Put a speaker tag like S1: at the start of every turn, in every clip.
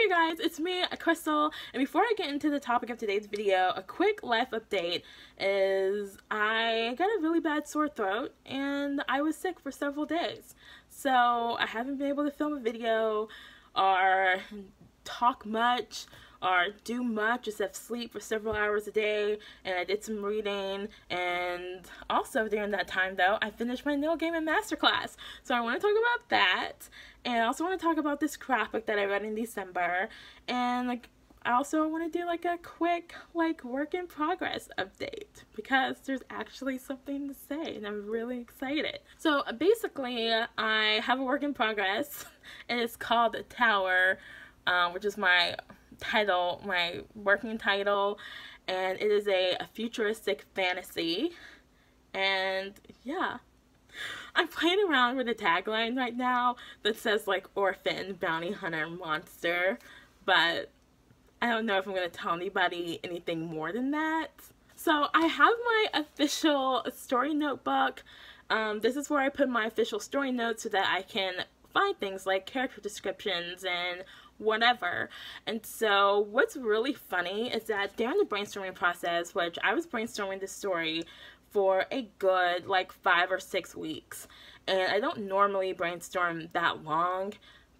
S1: Hey guys, it's me, Crystal, and before I get into the topic of today's video, a quick life update is I got a really bad sore throat and I was sick for several days. So I haven't been able to film a video or talk much or do much except sleep for several hours a day, and I did some reading. And also during that time though, I finished my nail gaming masterclass, so I want to talk about that, and I also want to talk about this scrapbook that I read in December, and I also want to do a quick work in progress update because there's actually something to say and I'm really excited. So basically I have a work in progress and it's called The Tower, which is my title, my working title, and it is a futuristic fantasy. And yeah, I'm playing around with a tagline right now that says orphan, bounty hunter, monster, but I don't know if I'm going to tell anybody anything more than that. So I have my official story notebook. This is where I put my official story notes so that I can find things like character descriptions and whatever. And so what's really funny is that during the brainstorming process, which I was brainstorming this story for a good 5 or 6 weeks, and I don't normally brainstorm that long,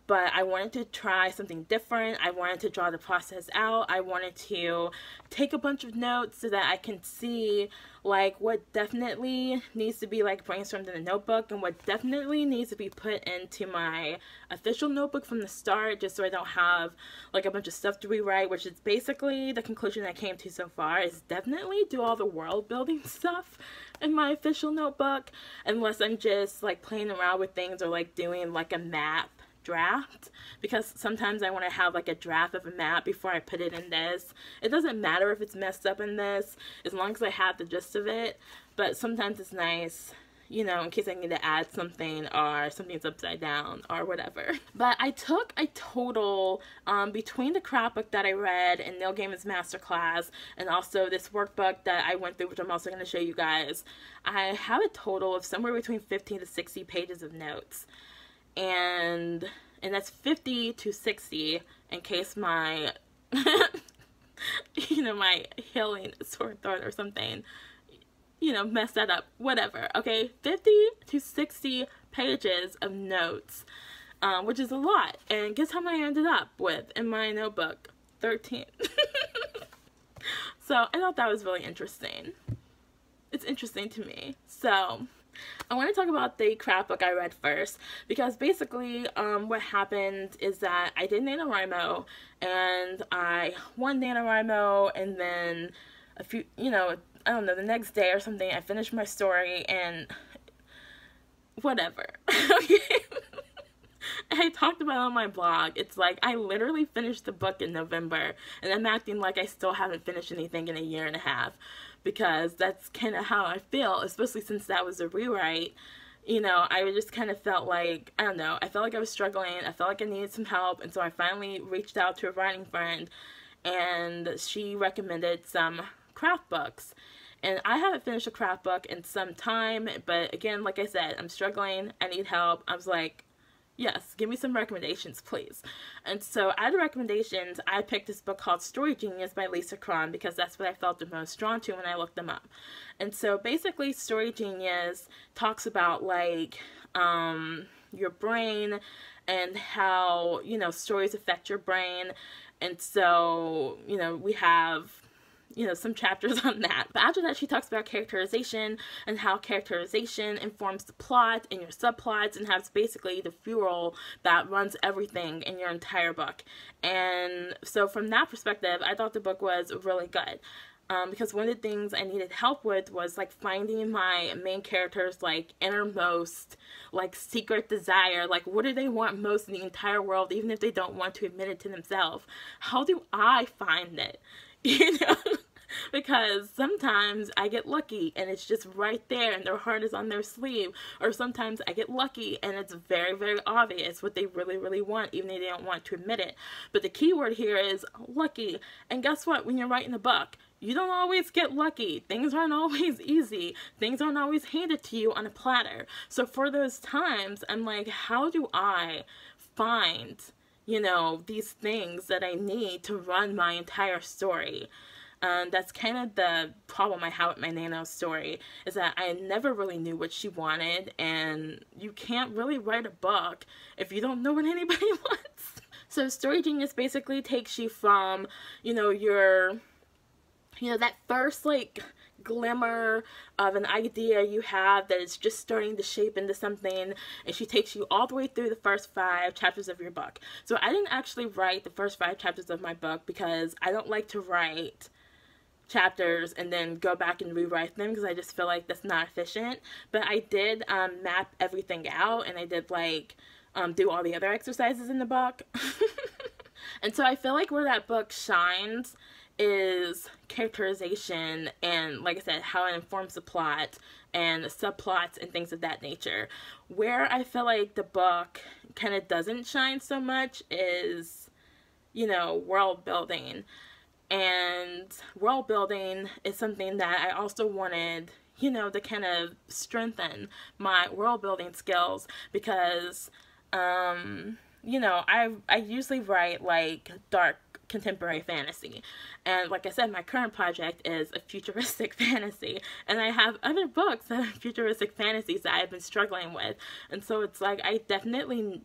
S1: but I wanted to try something different. I wanted to draw the process out. I wanted to take a bunch of notes so that I can see what definitely needs to be brainstormed in the notebook and what definitely needs to be put into my official notebook from the start, just so I don't have a bunch of stuff to rewrite, which is basically the conclusion I came to so far, is definitely do all the world building stuff in my official notebook, unless I'm just playing around with things or doing a map draft, because sometimes I want to have a draft of a map before I put it in this. It doesn't matter if it's messed up in this, as long as I have the gist of it, but sometimes it's nice, in case I need to add something or something's upside down or whatever. But I took a total, between the scrapbook that I read in Nail Gaming's Masterclass and also this workbook that I went through, which I'm also going to show you guys, I have a total of somewhere between 15 to 60 pages of notes. And that's 50 to 60 in case my my healing sore throat or something mess that up, whatever. Okay, 50 to 60 pages of notes, which is a lot. And guess how many I ended up with in my notebook? 13. So I thought that was really interesting. It's interesting to me. So I want to talk about the scrapbook I read first, because basically what happened is that I did NaNoWriMo, and I won NaNoWriMo, and then a few, I don't know, the next day or something, I finished my story, and whatever. Okay. I talked about it on my blog. It's I literally finished the book in November, and I'm acting like I still haven't finished anything in a year and a half, because that's kind of how I feel, especially since that was a rewrite. I just kind of felt I don't know, I felt like I was struggling. I felt like I needed some help, and so I finally reached out to a writing friend, and she recommended some craft books. And I haven't finished a craft book in some time, but again, like I said, I'm struggling. I need help. I was like, yes, give me some recommendations, please. And so out of recommendations, I picked this book called Story Genius by Lisa Cron, because that's what I felt the most drawn to when I looked them up. And so basically Story Genius talks about your brain and how, stories affect your brain. And so, we have some chapters on that. But after that, she talks about characterization and how characterization informs the plot and your subplots, and how it's basically the fuel that runs everything in your entire book. And so from that perspective, I thought the book was really good. Because one of the things I needed help with was finding my main characters innermost secret desire. What do they want most in the entire world, even if they don't want to admit it to themselves? How do I find it? Because sometimes I get lucky and it's just right there and their heart is on their sleeve, or sometimes I get lucky and it's very, very obvious what they really, really want, even if they don't want to admit it. But the key word here is lucky. And guess what? When you're writing a book, you don't always get lucky. Things aren't always easy. Things aren't always handed to you on a platter. So for those times, I'm like, how do I find you know, these things that I need to run my entire story. That's kind of the problem I have with my Nano story, is that I never really knew what she wanted, and you can't really write a book if you don't know what anybody wants. So Story Genius basically takes you from, you know, that first, like, glimmer of an idea you have that is just starting to shape into something, and she takes you all the way through the first 5 chapters of your book. So I didn't actually write the first 5 chapters of my book because I don't like to write chapters and then go back and rewrite them, because I just feel like that's not efficient. But I did map everything out, and I did, like, do all the other exercises in the book. And so I feel like where that book shines is characterization and, like I said, how it informs the plot and subplots and things of that nature. Where I feel like the book kind of doesn't shine so much is, you know, world building. And world building is something that I also wanted, you know, to kind of strengthen my world building skills, because you know, I usually write, like, dark contemporary fantasy, and like I said, my current project is a futuristic fantasy, and I have other books that are futuristic fantasies that I've been struggling with. And so it's like I definitely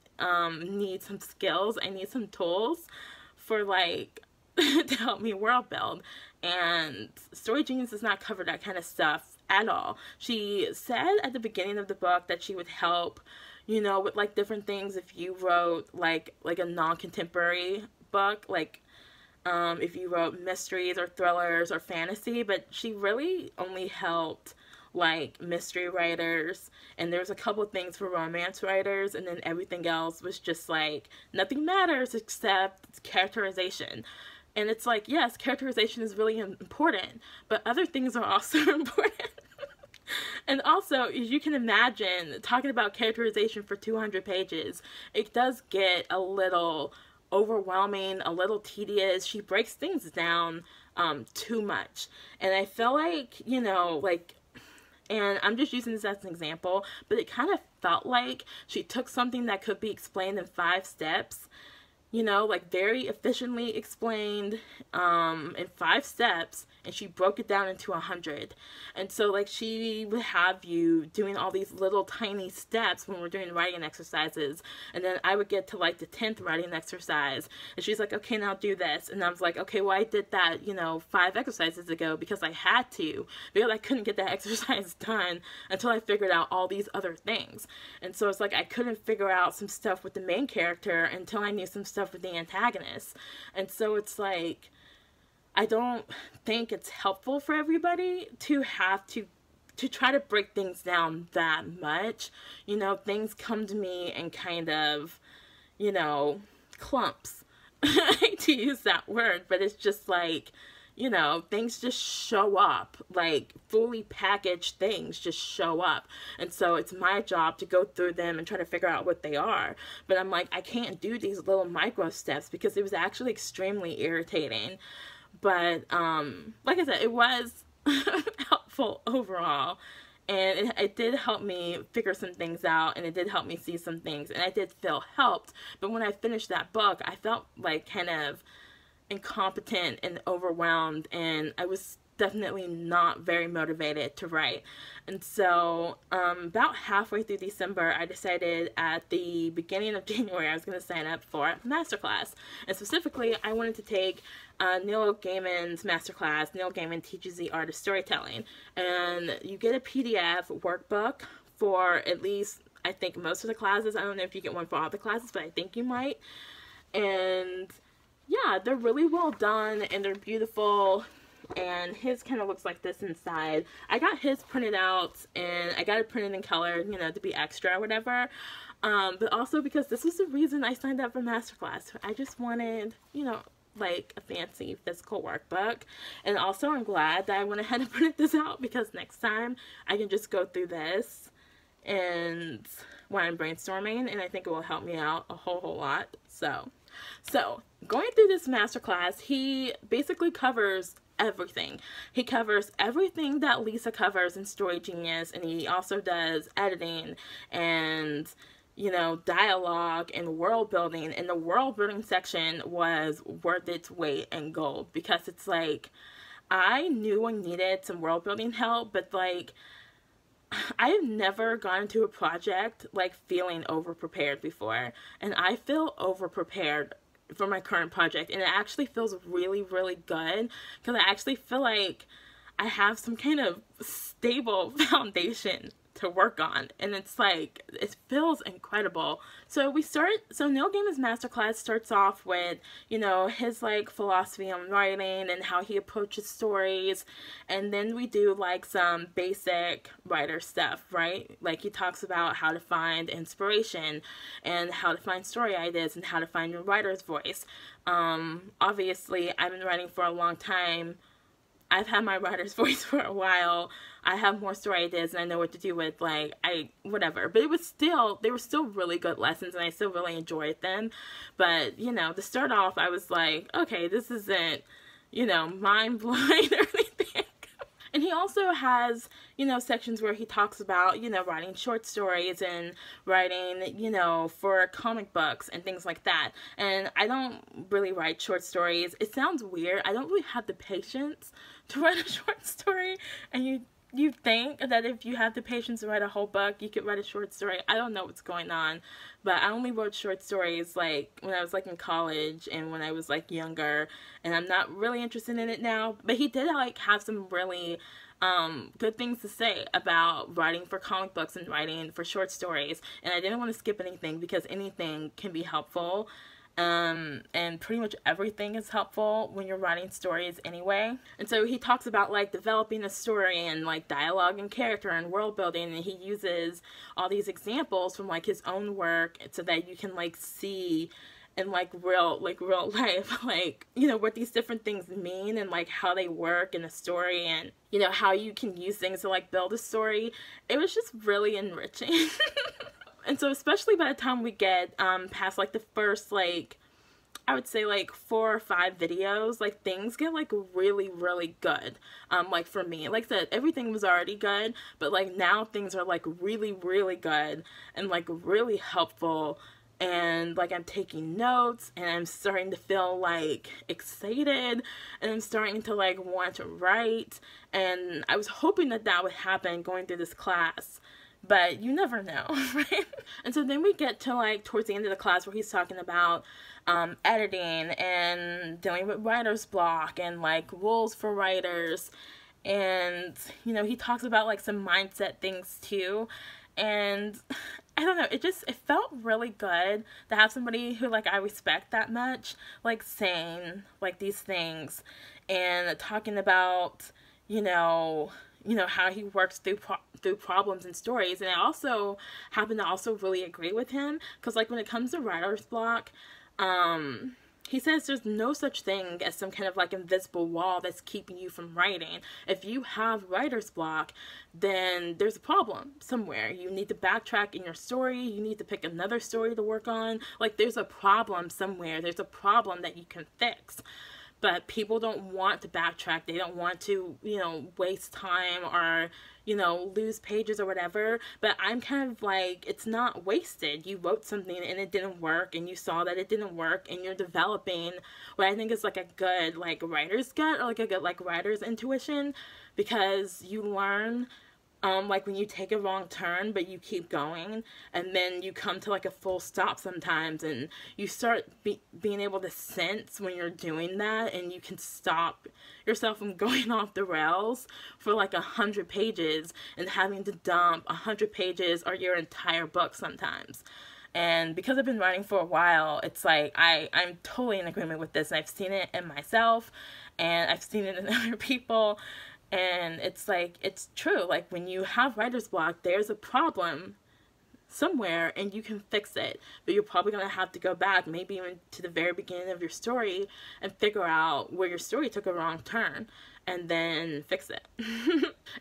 S1: need some skills, I need some tools for, like, to help me world build, and Story Genius does not cover that kind of stuff at all. She said at the beginning of the book that she would help, you know, with, like, different things if you wrote like a non-contemporary book, like if you wrote mysteries or thrillers or fantasy, but she really only helped, like, mystery writers, and there's a couple of things for romance writers, and then everything else was just like, nothing matters except characterization. And it's like, yes, characterization is really important, but other things are also important. And also, as you can imagine, talking about characterization for 200 pages, it does get a little overwhelming, a little tedious. She breaks things down too much. And I feel like, you know, like, and I'm just using this as an example, but it kind of felt like she took something that could be explained in 5 steps, you know, like very efficiently explained in 5 steps, and she broke it down into 100. And so, like, she would have you doing all these little tiny steps when we're doing writing exercises, and then I would get to, like, the 10th writing exercise, and she's like, okay, now do this. And I was like, okay, well, I did that, you know, 5 exercises ago because I had to, because I couldn't get that exercise done until I figured out all these other things. And so it's like I couldn't figure out some stuff with the main character until I knew some stuff with the antagonist. And so it's like, I don't think it's helpful for everybody to have to try to break things down that much. You know, things come to me in kind of, you know, clumps. I hate to use that word, but it's just like, you know, things just show up, like fully packaged things just show up. And so it's my job to go through them and try to figure out what they are. But I'm like, I can't do these little micro steps because it was actually extremely irritating. But like I said, it was helpful overall, and it did help me figure some things out, and it did help me see some things, and I did feel helped. But when I finished that book, I felt like kind of incompetent and overwhelmed, and I was definitely not very motivated to write. And so about halfway through December, I decided at the beginning of January I was going to sign up for a masterclass. And specifically, I wanted to take Neil Gaiman's masterclass. Neil Gaiman teaches the art of storytelling, and you get a PDF workbook for at least, I think, most of the classes. I don't know if you get one for all the classes, but I think you might. And yeah, they're really well done, and they're beautiful. And his kind of looks like this inside. I got his printed out, and I got it printed in color, you know, to be extra or whatever. But also because this was the reason I signed up for masterclass. I just wanted, you know, like a fancy physical workbook. And also I'm glad that I went ahead and printed this out, because next time I can just go through this and when I'm brainstorming, and I think it will help me out a whole lot. So going through this masterclass, he basically covers everything. He covers everything that Lisa covers in Story Genius, and he also does editing and, you know, dialogue and world building, and the world building section was worth its weight in gold, because it's like, I knew I needed some world building help, but like, I have never gone into a project like feeling over prepared before, and I feel over prepared for my current project, and it actually feels really, really good, because I actually feel like I have some kind of stable foundation to work on, and it's like, it feels incredible. So Neil Gaiman's masterclass starts off with, you know, his like philosophy on writing and how he approaches stories, and then we do like some basic writer stuff, right? Like, he talks about how to find inspiration and how to find story ideas and how to find your writer's voice. Obviously, I've been writing for a long time. I've had my writer's voice for a while. I have more story ideas, and I know what to do with, like, whatever. But they were still really good lessons, and I still really enjoyed them. But, you know, to start off, I was like, okay, this isn't, you know, mind-blowing or anything. And he also has, you know, sections where he talks about, you know, writing short stories and writing, you know, for comic books and things like that. And I don't really write short stories. It sounds weird. I don't really have the patience to write a short story. And you think that if you have the patience to write a whole book, you could write a short story. I don't know what's going on, but I only wrote short stories like when I was like in college and when I was like younger, and I'm not really interested in it now. But he did like have some really good things to say about writing for comic books and writing for short stories, and I didn't want to skip anything because anything can be helpful. And pretty much everything is helpful when you're writing stories anyway. And so he talks about like developing a story and like dialogue and character and world building, and he uses all these examples from like his own work so that you can like see in like real life, like, you know, what these different things mean and like how they work in a story, and, you know, how you can use things to like build a story. It was just really enriching. And so especially by the time we get past like the first, like, I would say like 4 or 5 videos, like things get like really, really good. Like for me, like I said, everything was already good, but like now things are like really, really good and like really helpful. And like I'm taking notes, and I'm starting to feel like excited, and I'm starting to like want to write. And I was hoping that that would happen going through this class, but you never know, right? And so then we get to like towards the end of the class where he's talking about editing and dealing with writer's block and like rules for writers. And, you know, he talks about like some mindset things too. And I don't know, it felt really good to have somebody who like I respect that much like saying like these things and talking about, you know, how he works through problems and stories. And I also happen to also really agree with him, because like when it comes to writer's block, he says there's no such thing as some kind of like invisible wall that's keeping you from writing. If you have writer's block, then there's a problem somewhere. You need to backtrack in your story. You need to pick another story to work on. Like there's a problem somewhere. There's a problem that you can fix. But people don't want to backtrack. They don't want to, you know, waste time or, you know, lose pages or whatever. But I'm kind of like, it's not wasted. You wrote something and it didn't work, and you saw that it didn't work, and you're developing what I think is like a good like writer's gut, or like a good like writer's intuition, because you learn like when you take a wrong turn but you keep going, and then you come to like a full stop sometimes, and you start being able to sense when you're doing that, and you can stop yourself from going off the rails for like 100 pages and having to dump 100 pages or your entire book sometimes. And because I've been writing for a while, it's like I'm totally in agreement with this, and I've seen it in myself and I've seen it in other people. And it's like, it's true. Like when you have writer's block, there's a problem somewhere and you can fix it. But you're probably going to have to go back, maybe even to the very beginning of your story, and figure out where your story took a wrong turn and then fix it.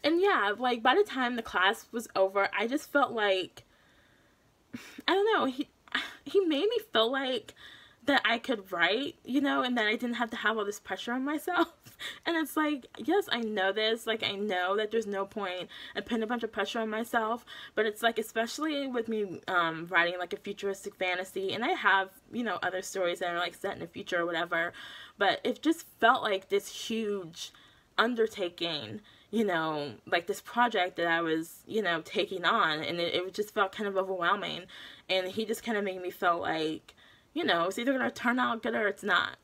S1: And yeah, like by the time the class was over, I just felt like, I don't know, he made me feel like that I could write, you know, and that I didn't have to have all this pressure on myself. And it's like, yes, I know this, like, I know that there's no point in putting a bunch of pressure on myself, but it's like, especially with me writing like a futuristic fantasy, and I have, you know, other stories that are like set in the future or whatever, but it just felt like this huge undertaking, you know, like this project that I was, you know, taking on, and it just felt kind of overwhelming. And he just kind of made me feel like, you know, it's either going to turn out good or it's not.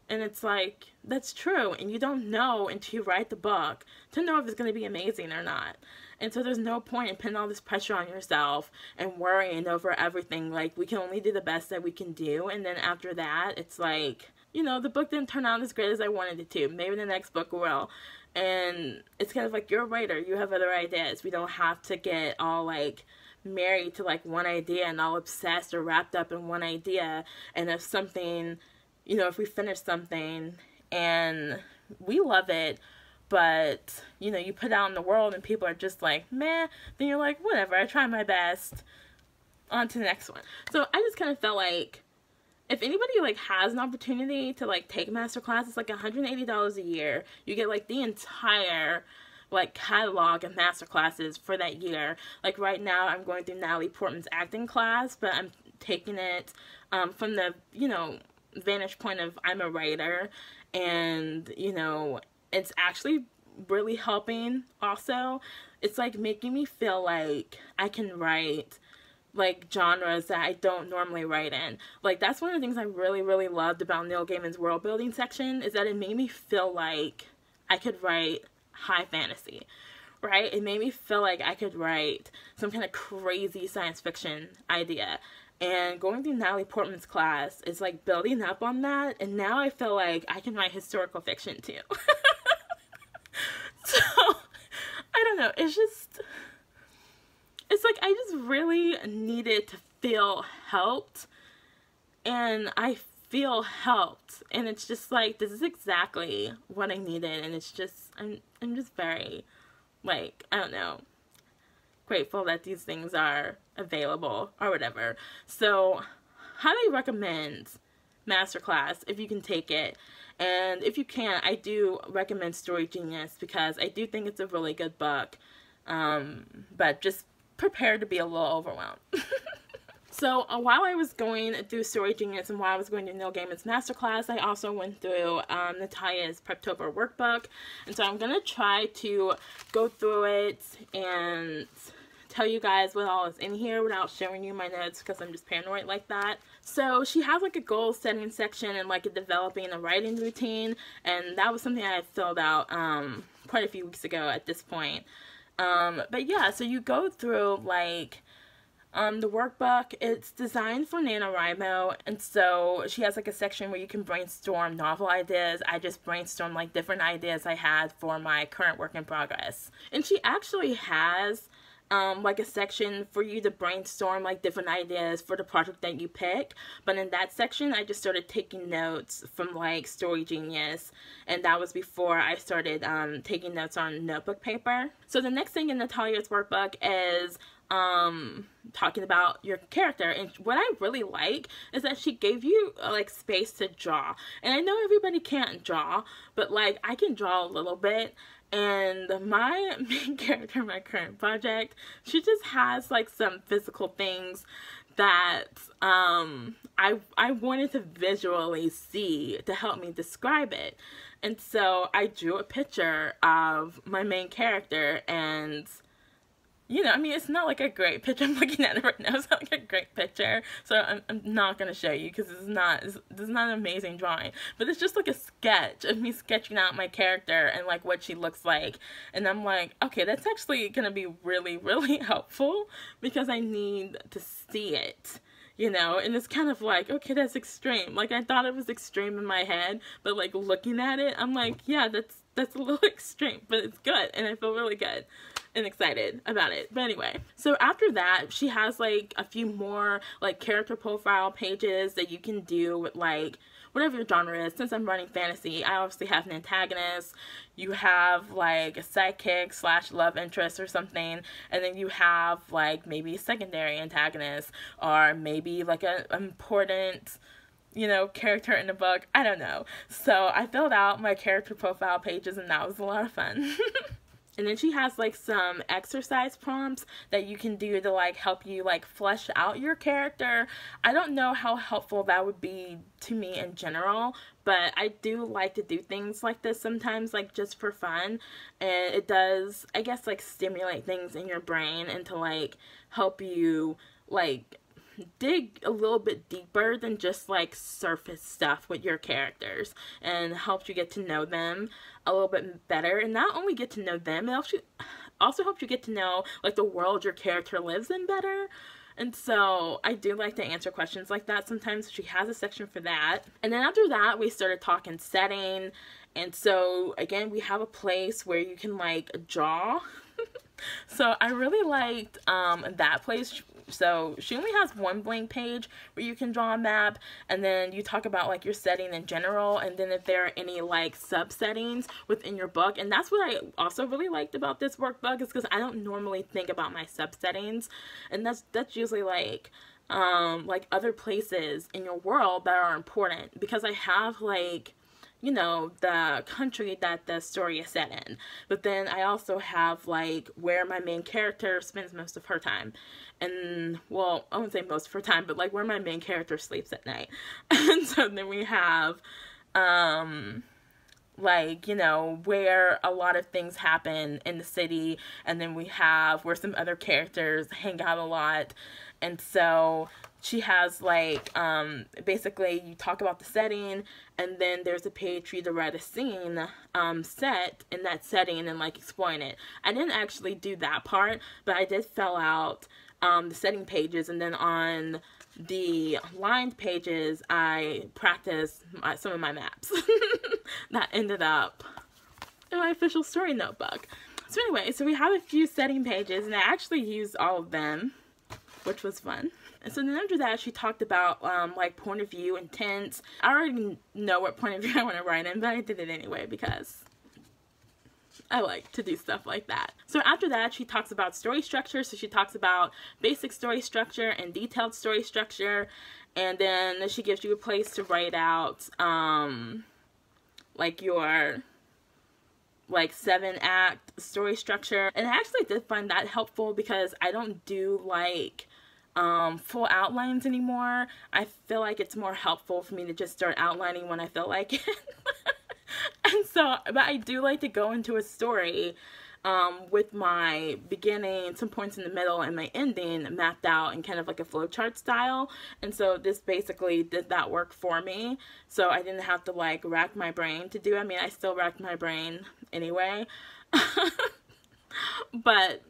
S1: And it's like, that's true, and you don't know until you write the book to know if it's going to be amazing or not. And so there's no point in putting all this pressure on yourself and worrying over everything. Like, we can only do the best that we can do, and then after that, it's like, you know, the book didn't turn out as great as I wanted it to. Maybe the next book will. And it's kind of like, you're a writer, you have other ideas. We don't have to get all like married to like one idea and all obsessed or wrapped up in one idea. And if something, you know, if we finish something and we love it, but, you know, you put it out in the world and people are just like, meh, then you're like, whatever, I tried my best, on to the next one. So I just kind of felt like, if anybody like has an opportunity to like take a master class, it's like $180 a year. You get like the entire like catalog of master classes for that year. Like right now I'm going through Natalie Portman's acting class, but I'm taking it from the, you know, vantage point of I'm a writer, and, you know, it's actually really helping also. It's like making me feel like I can write like genres that I don't normally write in. Like, that's one of the things I really, really loved about Neil Gaiman's world building section, is that it made me feel like I could write high fantasy, right? It made me feel like I could write some kind of crazy science fiction idea. And going through Natalie Portman's class is like building up on that, and now I feel like I can write historical fiction too. So, I don't know, it's just, it's like I just really needed to feel helped, and I feel helped, and it's just like, this is exactly what I needed, and it's just, I'm just very, like, I don't know, grateful that these things are available or whatever. So, highly recommend Masterclass if you can take it, and if you can, I do recommend Story Genius, because I do think it's a really good book, but just prepare to be a little overwhelmed. So while I was going through Story Genius and while I was going to Neil Gaiman's masterclass, I also went through Natalia's Preptober workbook, and so I'm going to try to go through it and tell you guys what all is in here without showing you my notes, because I'm just paranoid like that. So she has like a goal setting section and like a developing a writing routine, and that was something I had filled out quite a few weeks ago at this point. But yeah, so you go through like the workbook. It's designed for NaNoWriMo, and so she has like a section where you can brainstorm novel ideas. I just brainstormed like different ideas I had for my current work in progress. And she actually has like a section for you to brainstorm like different ideas for the project that you pick, but in that section I just started taking notes from like Story Genius, and that was before I started taking notes on notebook paper. So the next thing in Natalia's workbook is talking about your character, and what I really like is that she gave you like space to draw. And I know everybody can't draw, but like I can draw a little bit. And my main character in my current project, she just has like some physical things that I wanted to visually see to help me describe it. And so I drew a picture of my main character, and you know, I mean, it's not like a great picture. I'm looking at it right now. It's not like a great picture. So I'm not going to show you, because this is not an amazing drawing. But it's just like a sketch of me sketching out my character and like what she looks like. And I'm like, okay, that's actually going to be really, really helpful, because I need to see it. You know, and it's kind of like, okay, that's extreme. Like, I thought it was extreme in my head, but like looking at it, I'm like, yeah, that's a little extreme, but it's good, and I feel really good and excited about it. But anyway, so after that, she has like a few more like character profile pages that you can do with like whatever your genre is. Since I'm running fantasy, I obviously have an antagonist, you have like a sidekick / love interest or something, and then you have like maybe a secondary antagonist, or maybe like an important, you know, character in the book. I don't know. So I filled out my character profile pages, and that was a lot of fun. And then she has like some exercise prompts that you can do to like help you like flesh out your character. I don't know how helpful that would be to me in general, but I do like to do things like this sometimes, like just for fun. And it does, I guess, like stimulate things in your brain and to like help you like dig a little bit deeper than just like surface stuff with your characters, and helps you get to know them a little bit better. And not only get to know them, it also helps you get to know like the world your character lives in better. And so I do like to answer questions like that sometimes. She has a section for that. And then after that, we started talking setting. And so again, we have a place where you can like draw. So I really liked that place. So she only has one blank page where you can draw a map, and then you talk about like your setting in general, and then if there are any like sub settings within your book. And that's what I also really liked about this workbook, is because I don't normally think about my sub settings, and that's usually like other places in your world that are important, because I have like, you know, the country that the story is set in, but then I also have like where my main character spends most of her time, and well, I wouldn't say most of her time, but like where my main character sleeps at night. And so then we have like, you know, where a lot of things happen in the city, and then we have where some other characters hang out a lot. And so she has like basically you talk about the setting, and then there's a page for you to write a scene set in that setting and then like explain it. I didn't actually do that part, but I did fill out the setting pages, and then on the lined pages I practiced some of my maps that ended up in my official story notebook. So anyway, so we have a few setting pages, and I actually used all of them, which was fun. And so then after that, she talked about like point of view and tense. I already know what point of view I want to write in, but I did it anyway because I like to do stuff like that. So after that, she talks about story structure. So she talks about basic story structure and detailed story structure. And then she gives you a place to write out like your like 7-act story structure. And I actually did find that helpful, because I don't do like full outlines anymore. I feel like it's more helpful for me to just start outlining when I feel like it. And so, but I do like to go into a story with my beginning, some points in the middle, and my ending mapped out in kind of like a flowchart style. And so this basically did that work for me. So I didn't have to like rack my brain to do it. I mean, I still racked my brain anyway. But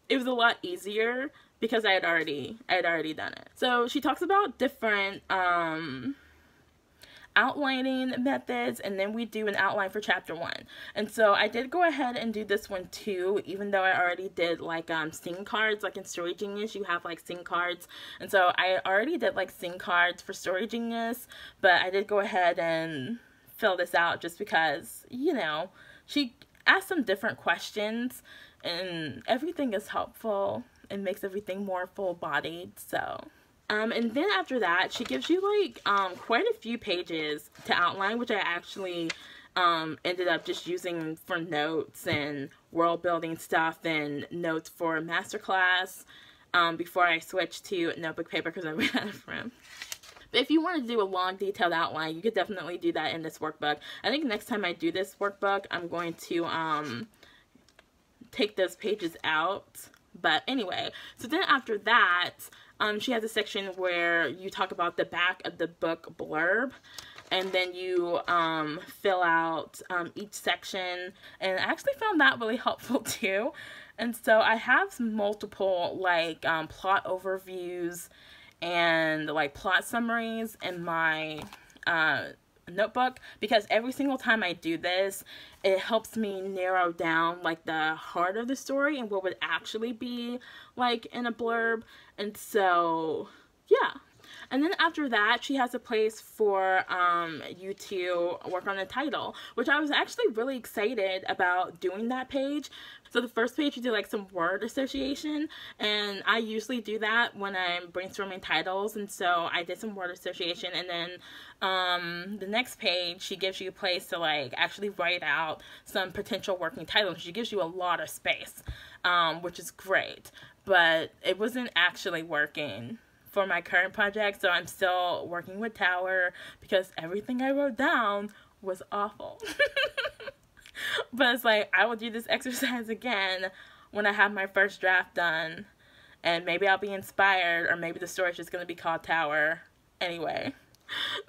S1: it was a lot easier because I had already done it. So she talks about different outlining methods, and then we do an outline for chapter 1. And so I did go ahead and do this one too, even though I already did like scene cards. Like in Story Genius you have like scene cards, and so I already did like scene cards for Story Genius, but I did go ahead and fill this out just because, you know, she asked some different questions, and everything is helpful and makes everything more full-bodied. So and then after that, she gives you like quite a few pages to outline, which I actually ended up just using for notes and world building stuff and notes for masterclass before I switched to notebook paper because I ran out of room. But if you want to do a long detailed outline, you could definitely do that in this workbook. I think next time I do this workbook, I'm going to take those pages out. But anyway, so then after that, she has a section where you talk about the back of the book blurb, and then you fill out each section, and I actually found that really helpful too. And so I have multiple like plot overviews and like plot summaries in my notebook, because every single time I do this, it helps me narrow down like the heart of the story and what would actually be like in a blurb. And so yeah. And then after that, she has a place for you to work on the title, which I was actually really excited about doing that page. So the first page you do like some word association, and I usually do that when I'm brainstorming titles, and so I did some word association. And then the next page, she gives you a place to like actually write out some potential working titles. She gives you a lot of space, which is great, but it wasn't actually working for my current project, so I'm still working with Tower because everything I wrote down was awful. But it's like, I will do this exercise again when I have my first draft done, and maybe I'll be inspired, or maybe the story's just going to be called Tower anyway.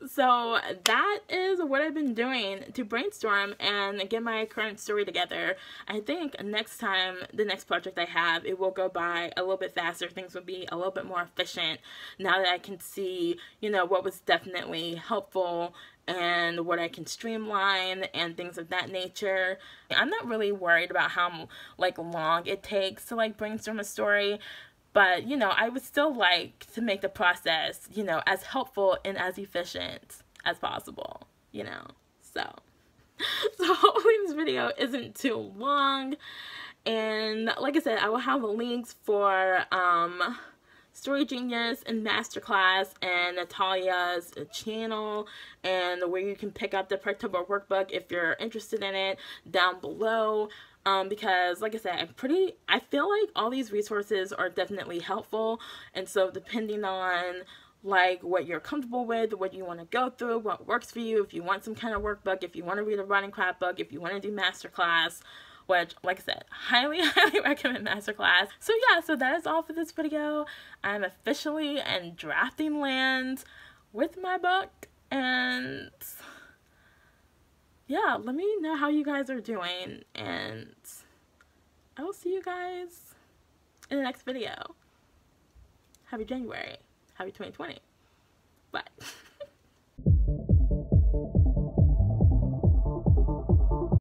S1: So that is what I've been doing to brainstorm and get my current story together. I think next time, the next project I have, it will go by a little bit faster. Things will be a little bit more efficient now that I can see, you know, what was definitely helpful and what I can streamline and things of that nature. I'm not really worried about how like long it takes to like brainstorm a story. But, you know, I would still like to make the process, you know, as helpful and as efficient as possible, you know. So hopefully this video isn't too long. And like I said, I will have links for Story Genius and Masterclass and Natalia's channel, and where you can pick up the Practical Workbook if you're interested in it down below. Because like I said, I feel like all these resources are definitely helpful, and so depending on like what you're comfortable with, what you want to go through, what works for you, if you want some kind of workbook, if you want to read a writing craft book, if you want to do Masterclass, which, like I said, highly recommend Masterclass. So yeah, so that is all for this video. I'm officially in drafting land with my book, and yeah, let me know how you guys are doing, and I will see you guys in the next video. Happy January. Happy 2020. Bye.